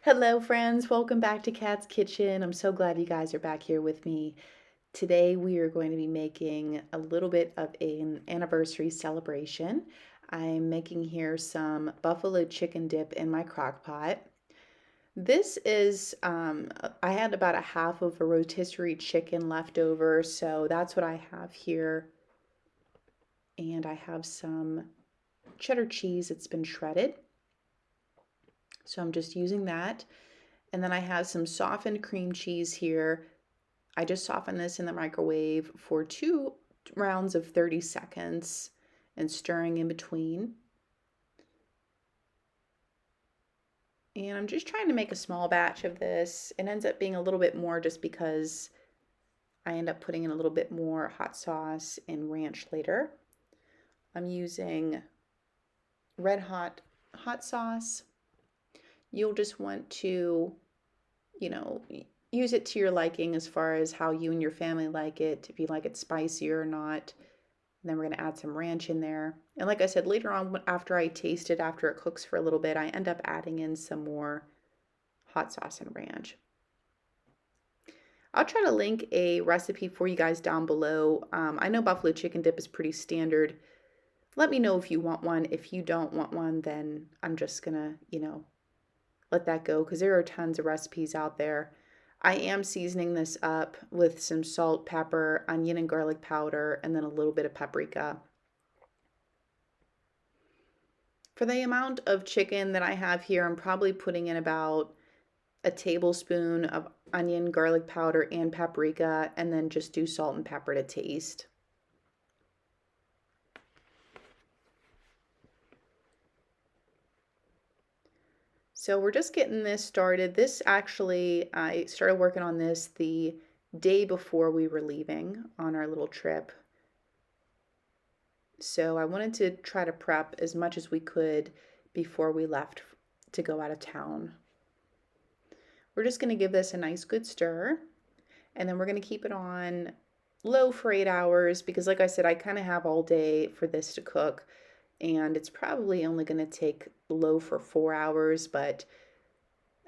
Hello, friends. Welcome back to Kat's Kitchen. I'm so glad you guys are back here with me. Today, we are going to be making a little bit of an anniversary celebration. I'm making here some buffalo chicken dip in my crock pot. This is, I had about a half of a rotisserie chicken left over, so that's what I have here. And I have some cheddar cheese that's been shredded. So I'm just using that. And then I have some softened cream cheese here. I just softened this in the microwave for 2 rounds of 30 seconds and stirring in between. And I'm just trying to make a small batch of this. It ends up being a little bit more just because I end up putting in a little bit more hot sauce and ranch later. I'm using Red Hot hot sauce. You'll just want to, use it to your liking as far as how you and your family like it, if you like it spicier or not. And then we're going to add some ranch in there. And like I said, later on, after I taste it, after it cooks for a little bit, I end up adding in some more hot sauce and ranch. I'll try to link a recipe for you guys down below. I know buffalo chicken dip is pretty standard. Let me know if you want one. If you don't want one, then I'm just going to, let that go because there are tons of recipes out there. I am seasoning this up with some salt, pepper, onion and garlic powder, and then a little bit of paprika. For the amount of chicken that I have here, I'm probably putting in about a tablespoon of onion, garlic powder, and paprika, and then just do salt and pepper to taste. So we're just getting this started. This actually, I started working on this the day before we were leaving on our little trip. So I wanted to try to prep as much as we could before we left to go out of town. We're just going to give this a nice good stir, and then we're going to keep it on low for 8 hours because like I said, I kind of have all day for this to cook. And it's probably only going to take low for 4 hours, but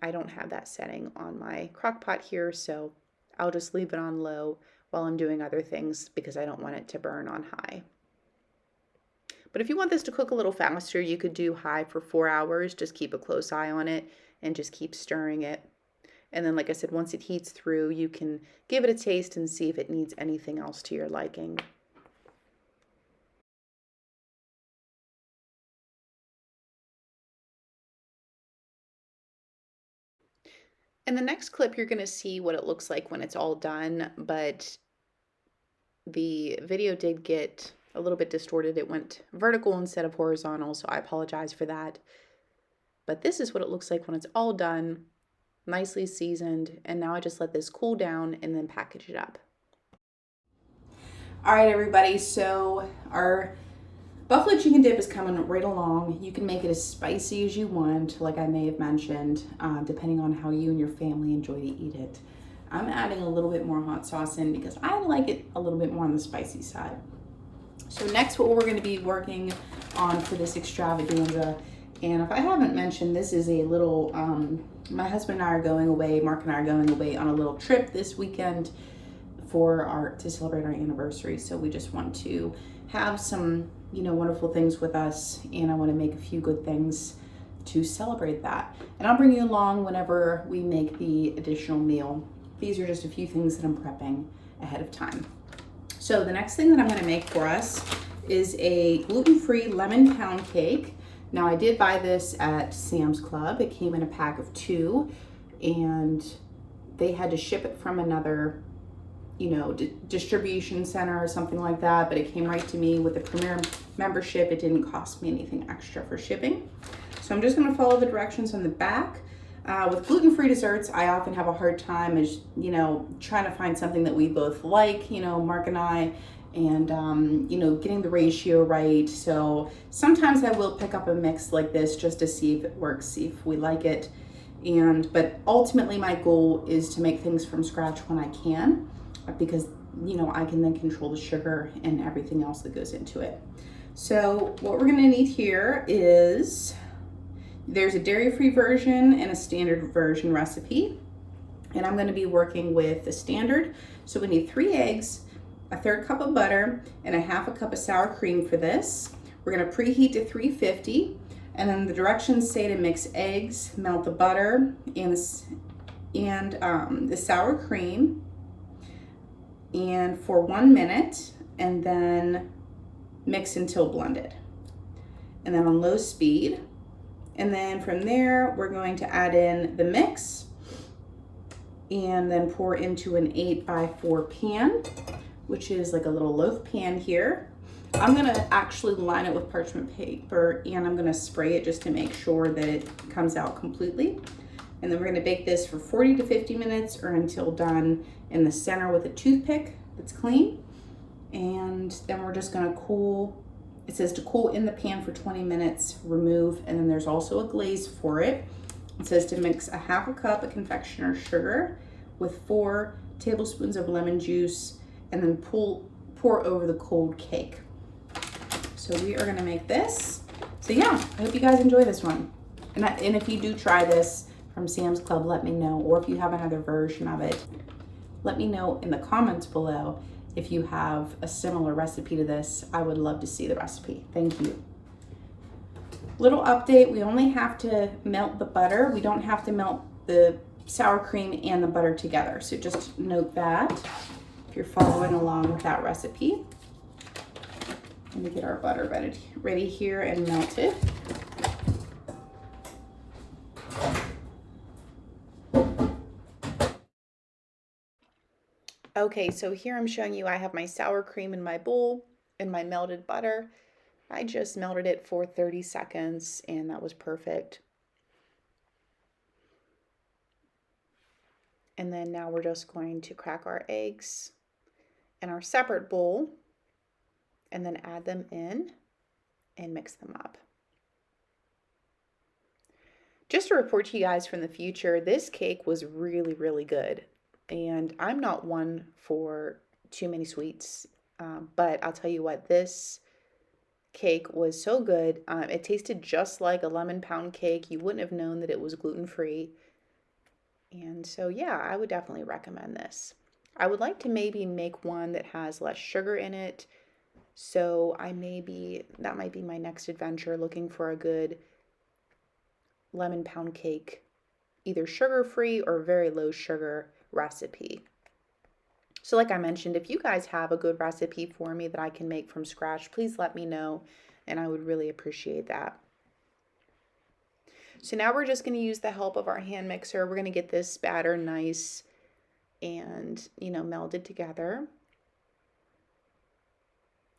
I don't have that setting on my crock pot here, so I'll just leave it on low while I'm doing other things because I don't want it to burn on high. But if you want this to cook a little faster, you could do high for 4 hours. Just keep a close eye on it and just keep stirring it. And then, like I said, once it heats through, you can give it a taste and see if it needs anything else to your liking. In the next clip, you're going to see what it looks like when it's all done, but the video did get a little bit distorted. It went vertical instead of horizontal, so I apologize for that. But this is what it looks like when it's all done, nicely seasoned, and now I just let this cool down and then package it up. All right, everybody, so our buffalo chicken dip is coming right along. You can make it as spicy as you want, like I may have mentioned, depending on how you and your family enjoy to eat it. I'm adding a little bit more hot sauce in because I like it a little bit more on the spicy side. So next, what we're going to be working on for this extravaganza, and if I haven't mentioned, this is a little, my husband and I are going away, Mark and I are going away on a little trip this weekend to celebrate our anniversary. So we just want to have some wonderful things with us, and I want to make a few good things to celebrate that. And I'll bring you along whenever we make the additional meal. These are just a few things that I'm prepping ahead of time. So the next thing that I'm going to make for us is a gluten-free lemon pound cake. Now I did buy this at Sam's Club. It came in a pack of 2, and they had to ship it from another distribution center or something like that, but it came right to me with the Premier membership. It didn't cost me anything extra for shipping. So I'm just going to follow the directions on the back. With gluten-free desserts, I often have a hard time trying to find something that we both like, Mark and I, and getting the ratio right. So sometimes I will pick up a mix like this just to see if it works, see if we like it. But ultimately my goal is to make things from scratch when I can, because I can then control the sugar and everything else that goes into it. So what we're going to need here is There's a dairy-free version and a standard version recipe, and I'm going to be working with the standard. So we need 3 eggs, a 1/3 cup of butter, and a 1/2 cup of sour cream for this. We're going to preheat to 350, and then the directions say to mix eggs, melt the butter and the sour cream, and for 1 minute, and then mix until blended, and then on low speed. And then from there, we're going to add in the mix and then pour into an 8x4 pan, which is like a little loaf pan here. I'm gonna actually line it with parchment paper, and I'm gonna spray it just to make sure that it comes out completely. And then we're gonna bake this for 40 to 50 minutes or until done in the center with a toothpick that's clean. And then we're just gonna cool. It says to cool in the pan for 20 minutes, remove, and then there's also a glaze for it. It says to mix a 1/2 cup of confectioner's sugar with 4 tablespoons of lemon juice, and then pour over the cold cake. So we are gonna make this. So yeah, I hope you guys enjoy this one. And if you do try this from Sam's Club, let me know. Or if you have another version of it, let me know in the comments below. If you have a similar recipe to this, I would love to see the recipe. Thank you. Little update, we only have to melt the butter. We don't have to melt the sour cream and the butter together. So just note that if you're following along with that recipe. Let me get our butter ready here and melted. Okay, so here I'm showing you I have my sour cream in my bowl and my melted butter. I just melted it for 30 seconds and that was perfect. And then now we're just going to crack our eggs in our separate bowl and then add them in and mix them up. Just to report to you guys from the future, this cake was really, really good. And I'm not one for too many sweets, but I'll tell you what, this cake was so good. It tasted just like a lemon pound cake. You wouldn't have known that it was gluten-free. And so, yeah, I would definitely recommend this. I would like to maybe make one that has less sugar in it. So that might be my next adventure, looking for a good lemon pound cake, either sugar-free or very low sugar recipe. So like I mentioned, if you guys have a good recipe for me that I can make from scratch, please let me know, and I would really appreciate that. So now we're just going to use the help of our hand mixer. We're going to get this batter nice and, melded together.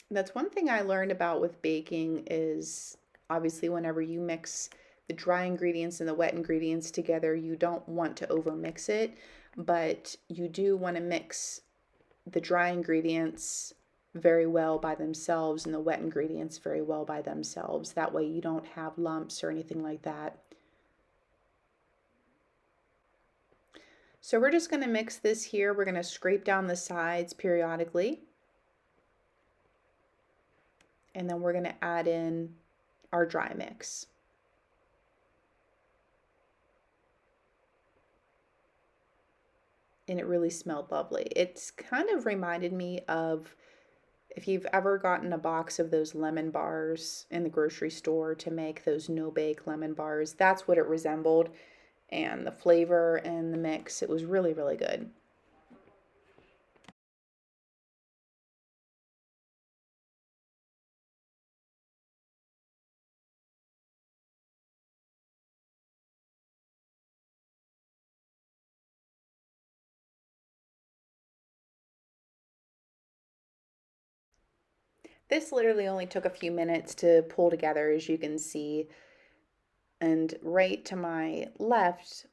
That's one thing I learned about with baking is obviously whenever you mix the dry ingredients and the wet ingredients together, you don't want to over mix it, but you do want to mix the dry ingredients very well by themselves and the wet ingredients very well by themselves. That way you don't have lumps or anything like that. So we're just going to mix this here. We're going to scrape down the sides periodically. And then we're going to add in our dry mix. And it really smelled lovely. It's kind of reminded me of if you've ever gotten a box of those lemon bars in the grocery store to make those no-bake lemon bars. That's what it resembled. And the flavor and the mix, it was really, really good. This literally only took a few minutes to pull together, as you can see. And right to my left,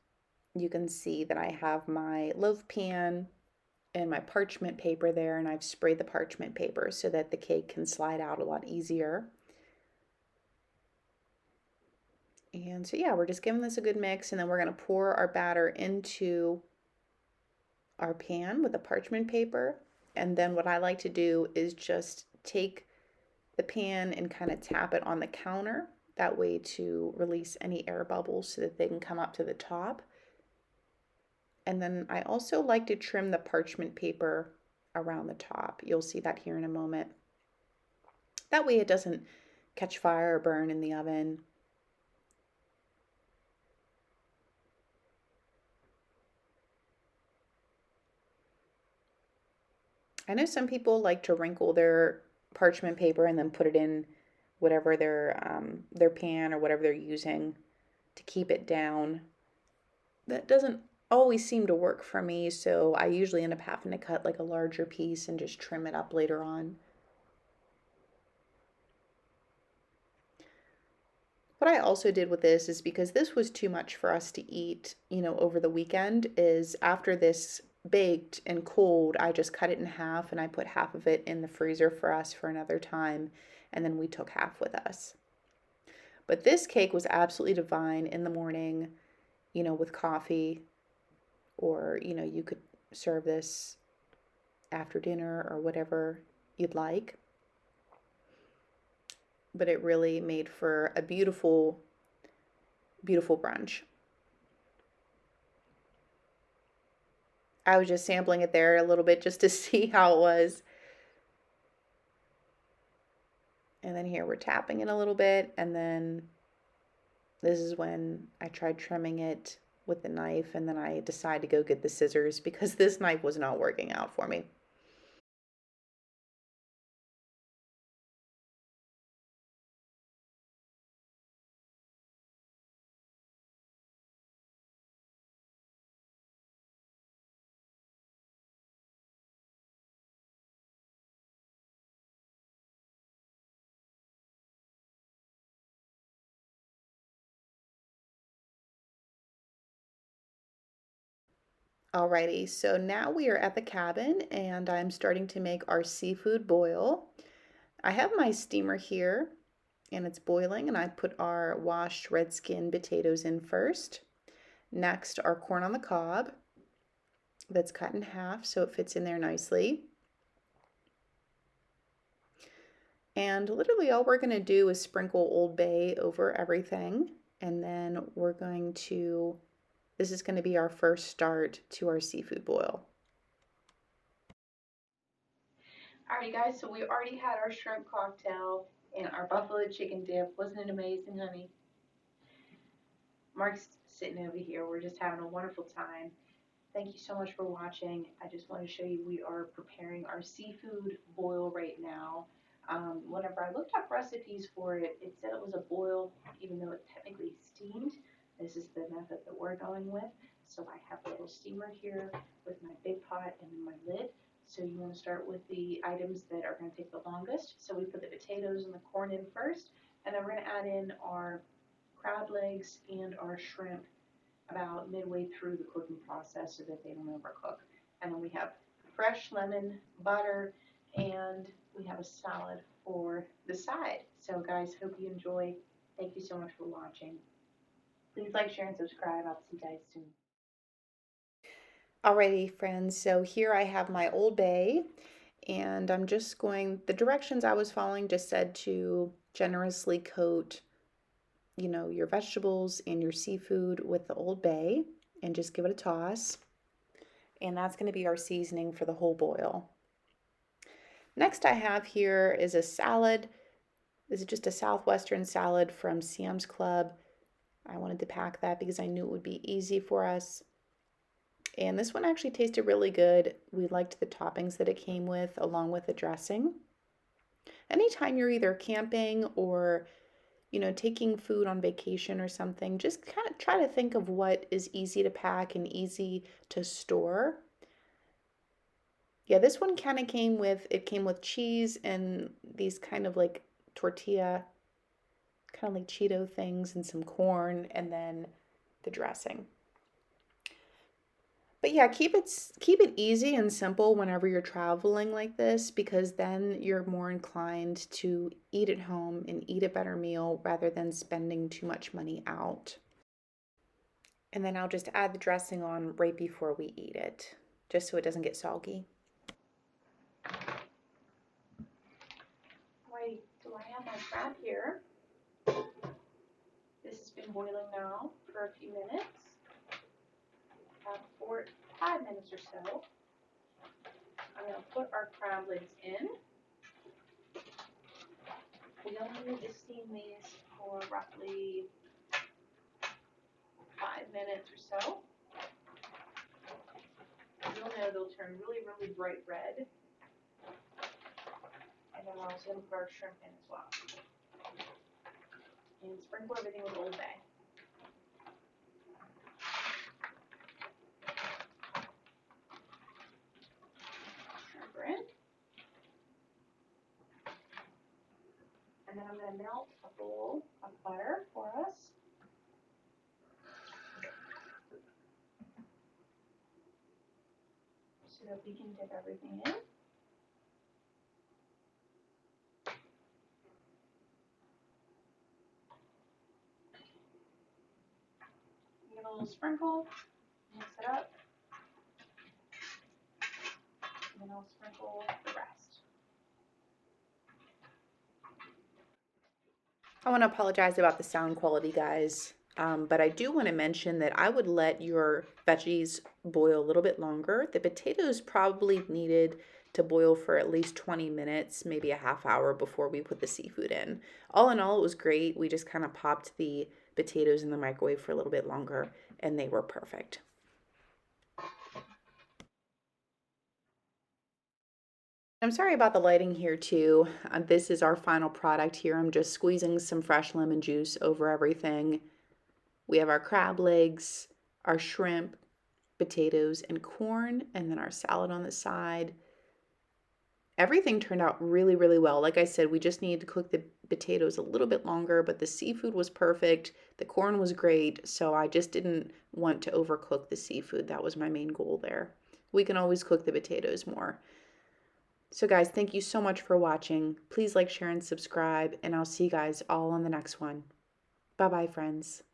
you can see that I have my loaf pan and my parchment paper there, and I've sprayed the parchment paper so that the cake can slide out a lot easier. And so yeah, we're just giving this a good mix, and then we're going to pour our batter into our pan with the parchment paper. And then what I like to do is just take the pan and kind of tap it on the counter that way to release any air bubbles so that they can come up to the top. And then I also like to trim the parchment paper around the top. You'll see that here in a moment. That way it doesn't catch fire or burn in the oven. I know some people like to wrinkle their parchment paper and then put it in whatever their pan or whatever they're using to keep it down. That doesn't always seem to work for me, so I usually end up having to cut like a larger piece and just trim it up later on. What I also did with this is because this was too much for us to eat, over the weekend, is after this baked and cooled, I just cut it in half and I put half of it in the freezer for us for another time, and then we took half with us. But this cake was absolutely divine in the morning, with coffee, or, you could serve this after dinner or whatever you'd like. But it really made for a beautiful, beautiful brunch. I was just sampling it there a little bit just to see how it was. And then here we're tapping it a little bit, and then this is when I tried trimming it with the knife, and then I decided to go get the scissors because this knife was not working out for me. Alrighty, so now we are at the cabin and I'm starting to make our seafood boil. I have my steamer here and it's boiling, and I put our washed red skin potatoes in first. Next, our corn on the cob that's cut in half so it fits in there nicely. And literally all we're going to do is sprinkle Old Bay over everything, and then this is going to be our first start to our seafood boil. Alrighty guys, so we already had our shrimp cocktail and our buffalo chicken dip. Wasn't it amazing, honey? Mark's sitting over here. We're just having a wonderful time. Thank you so much for watching. I just want to show you we are preparing our seafood boil right now. Whenever I looked up recipes for it, it said it was a boil, even though it's technically steamed. This is the method that we're going with. So I have a little steamer here with my big pot and then my lid. So you want to start with the items that are going to take the longest. So we put the potatoes and the corn in first, and then we're going to add in our crab legs and our shrimp about midway through the cooking process so that they don't overcook. And then we have fresh lemon, butter, and we have a salad for the side. So guys, hope you enjoy. Thank you so much for watching. Please like, share, and subscribe. I'll see you guys soon. Alrighty, friends, so here I have my Old Bay, and I'm just the directions I was following just said to generously coat, your vegetables and your seafood with the Old Bay and just give it a toss. And that's going to be our seasoning for the whole boil. Next I have here is a salad. This is just a Southwestern salad from Sam's Club. I wanted to pack that because I knew it would be easy for us. And this one actually tasted really good. We liked the toppings that it came with along with the dressing. Anytime you're either camping or taking food on vacation or something, just kind of try to think of what is easy to pack and easy to store. Yeah, this one kind of came with cheese and these kind of like tortilla, kind of like Cheeto things, and some corn, and then the dressing. But yeah, keep it easy and simple whenever you're traveling like this, because then you're more inclined to eat at home and eat a better meal rather than spending too much money out. And then I'll just add the dressing on right before we eat it, just so it doesn't get soggy. Alright, so I have my crab here. boiling now for a few minutes. For 5 minutes or so, I'm going to put our crab legs in. We only need to steam these for roughly 5 minutes or so. You'll know they'll turn really, really bright red. And then we're also going to put our shrimp in as well. And sprinkle everything with Old Bay. Shrimp are in. And then I'm going to melt a bowl of butter for us. So that we can dip everything in. Give it a little sprinkle, mix it up, and then I'll sprinkle the rest. I want to apologize about the sound quality, guys, but I do want to mention that I would let your veggies boil a little bit longer. The potatoes probably needed to boil for at least 20 minutes, maybe a half hour before we put the seafood in. All in all, it was great. We just kind of popped the potatoes in the microwave for a little bit longer, and they were perfect. I'm sorry about the lighting here too. This is our final product here. I'm just squeezing some fresh lemon juice over everything. We have our crab legs, our shrimp, potatoes, and corn, and then our salad on the side. Everything turned out really, really well. Like I said, we just needed to cook the potatoes a little bit longer, but the seafood was perfect. The corn was great, so I just didn't want to overcook the seafood. That was my main goal there. We can always cook the potatoes more. So guys, thank you so much for watching. Please like, share, and subscribe, and I'll see you guys all on the next one. Bye-bye, friends.